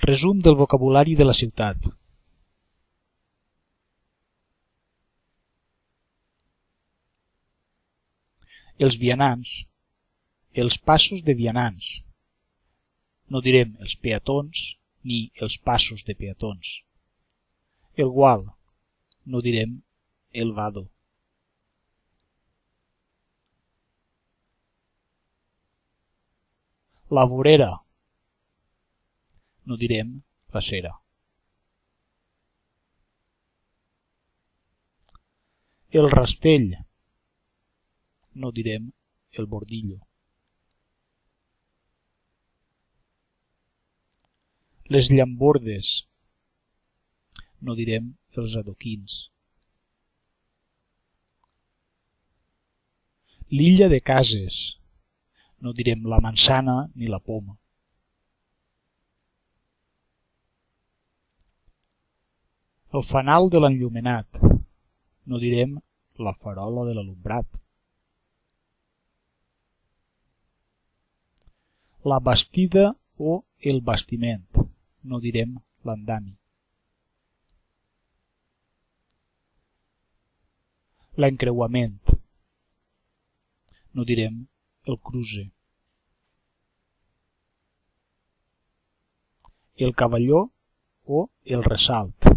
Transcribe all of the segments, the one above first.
Resum del vocabulari de la ciutat. Els vianants, els passos de vianants. No direm els peatons ni els passos de peatons. El gual, no direm el vado. La vorera, no direm la cera. El rastell, no direm el bordillo. Les llambordes, no direm els adoquins. L'illa de cases, no direm la manzana ni la poma. El fanal de l'enllumenat, no direm la farola de l'alumbrat. La bastida o el bastiment, no direm l'andami. L'encreuament, no direm el cruce. El cavalló o el ressalt,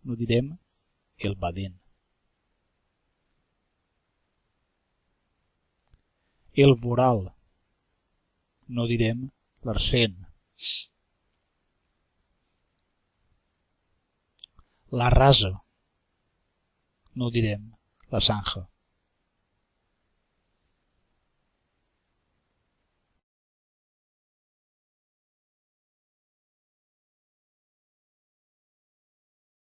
no direm el badent. El voral, no direm l'arcent. La rasa, no direm la zanja.